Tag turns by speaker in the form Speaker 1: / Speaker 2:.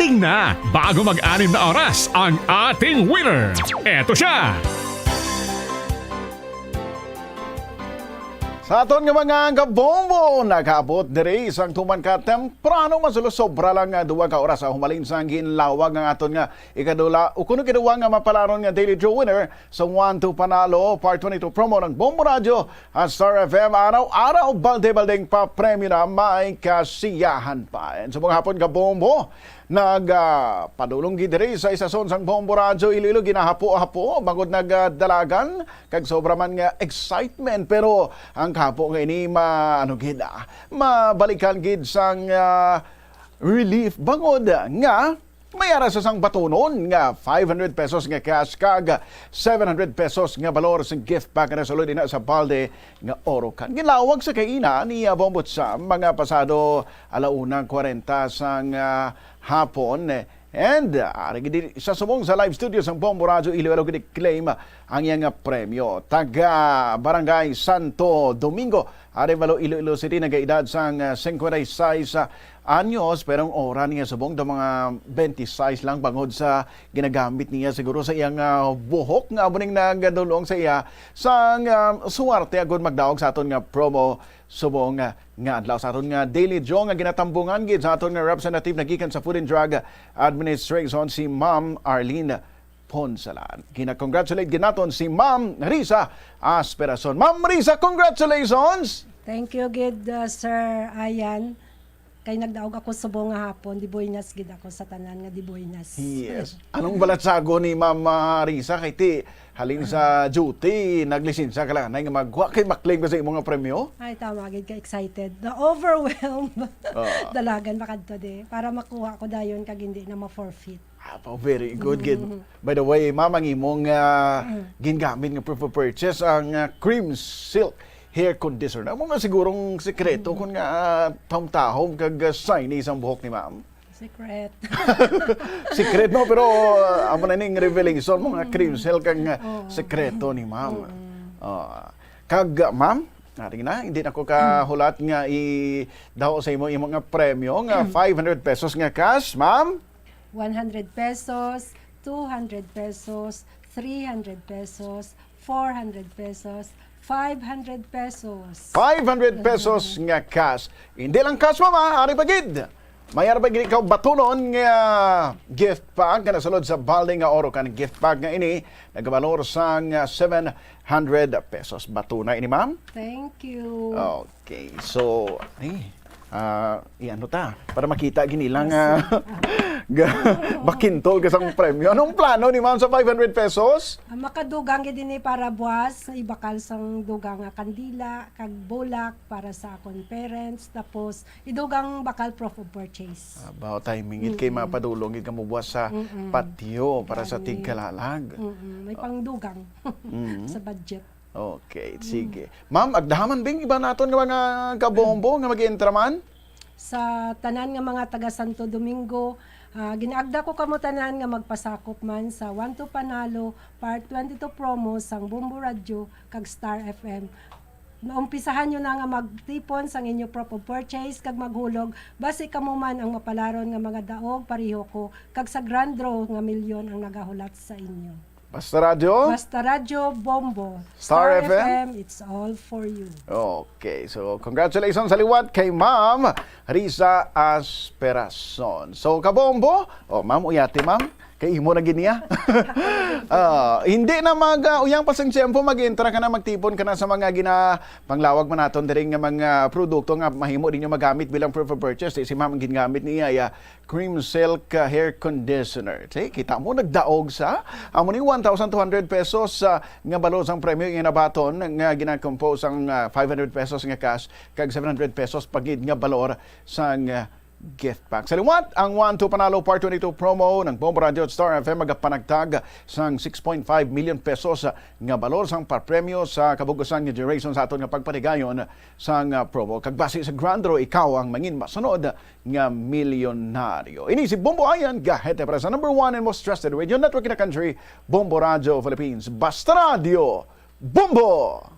Speaker 1: Dumating na bago mag-anim na oras ang ating winner. Eto siya!
Speaker 2: Sa aton nga mga kabombo, nag-abot diri isang tuman ka temprano masulo sobra lang nga duwa ka oras sa humalin sa ginlawag nga aton nga ikadula o kuno kiduwa nga mapalaron nga Daily Joe winner sa 1-2 Panalo Part 22 promo ng Bombo Radio at Star FM araw-araw balde-baldeng pa premyo na may kasiyahan pa. And sa mga hapon kabombo, padulong gidiri sa isason sang Bombo Radio Iloilo ginahapo-hapo bangod nagdalagan kag sobra man nga excitement pero ang kapo nga ini mabalikan gid sang relief bangod nga may ara sa sang batunon nga 500 pesos nga cash kag 700 pesos nga balor sa gift pack na sulod na sa balde nga oro kan. Gilawag sa kaina ni Bombot sa mga pasado 1:40 sang hapon. And isa sumong sa live studio sa Bombo Radio Iloilo claim ang iyang premyo. Taga Barangay Santo Domingo, Arevalo, Iloilo City, nag-edad sang 56 anyos, pero ang ora niya subong da mga 26 lang bangod sa ginagamit niya siguro sa iyang buhok nga abuning nagadulong sa iya sang suwarte agud magdaog sa aton nga promo subong nga adlaw sa aton nga Daily Joe nga ginatambungan gid sa aton nga representative nagikan sa Food and Drug Administration si Ma'am Arlene Ponsalan. Gina-congratulate ginaton si Ma'am Risa Asperason. Ma'am Risa, congratulations!
Speaker 3: Thank you gid Sir Ayan. Kay nagdaog ako subong nga hapon, di buenas gid ako sa tanan nga di buenas.
Speaker 2: Yes. Anong balatsago ni Ma'am Risa kay ti halin sa duty, naglisensya ka lang nga magwa kay maklaim ko sa imong nga premyo?
Speaker 3: Ay tama gid ka excited. Na overwhelmed. Dalagan makadto de para makuha ko dayon kag hindi na ma-forfeit.
Speaker 2: Very good, gid. By the way, Ma'am, ang imong gingamit nga proof of purchase ang cream silk hair conditioner. Amo nga sigurong sekreto kung nga tamtahom kag shiny isang buhok ni Ma'am.
Speaker 3: Secret.
Speaker 2: Secret no, pero amo na ning revelation mo nga cream silk kag sekreto ni Ma'am. Kag Ma'am, nating na, hindi na ko kahulat nga i-daw sa imo imong nga premyo nga 500 pesos nga cash, Ma'am.
Speaker 3: 100 pesos, 200 pesos, 300 pesos, 400 pesos, 500 pesos.
Speaker 2: 500 pesos nga cash. Hindi lang cash, Mama, ari pagid. Mayar pa gid ikaw batunon nga gift pack kana sulod sa balde nga oro kan gift pack nga ini nagabalor sang 700 pesos. Batuna ini, Ma'am.
Speaker 3: Thank you.
Speaker 2: Okay. So, ano ta? Para makita ginilang bakintol kasang premyo. Anong plano ni Ma'am sa 500 pesos?
Speaker 3: Makadugang gid ini para buwas, ibakal sang dugang nga kandila, kag bulak para sa akon parents, tapos idugang bakal proof of purchase.
Speaker 2: About timing it kay mapadulong it kamo buwas sa patio para sa tigkalalag.
Speaker 3: May pangdugang sa budget.
Speaker 2: Okay, sige. Ma'am, agdahaman bing iba naton nga mga kabombo nga mag-entra man?
Speaker 3: Sa tanan nga mga taga Santo Domingo, ginaagda ko kamo tanan nga magpasakop man sa 1-2 Panalo Part 22 promo sang Bombo Radio kag Star FM. Naumpisahan nyo na nga magtipon sang inyo proof of purchase kag maghulog base kamo man ang mapalaron nga mga daog pareho ko kag sa grand draw nga milyon ang nagahulat sa inyo.
Speaker 2: Basta Radio?
Speaker 3: Basta Radio Bombo.
Speaker 2: Star FM?
Speaker 3: It's all for you.
Speaker 2: Okay, so congratulations sa liwat kay Ma'am Risa Asperason. So, kabombo, Ma'am, uyati Ma'am, kay imo na giniya. Hindi na uyang pasang tiyempo, mag-entra ka na, magtipon ka na sa mga panglawag man naton diri nga mga produkto nga mahimo din yung magamit bilang proof of purchase. Si Ma'am ang gingamit niya cream silk hair conditioner. Kita mo nagdaog sa amo ni 1,200 pesos nga balot sang premyo nga nabaton nga gina-compose ang 500 pesos nga cash kag 700 pesos pagid nga balor sang gift pack. Sa liwat, ang 1-2 Panalo Part 22 promo ng Bombo Radio at Star FM magapanagtag sang 6.5 million pesos nga balor sang papremyo sa kabugusan nga generation sa aton nga pagpatigayon sang promo. Kag base sa grand draw, ikaw ang mangin masunod nga milyonaryo. Ini si Bombo Ayan, gahete para sa number 1 and most trusted radio network in the country, Bombo Radio Philippines. Basta Radio, Bombo!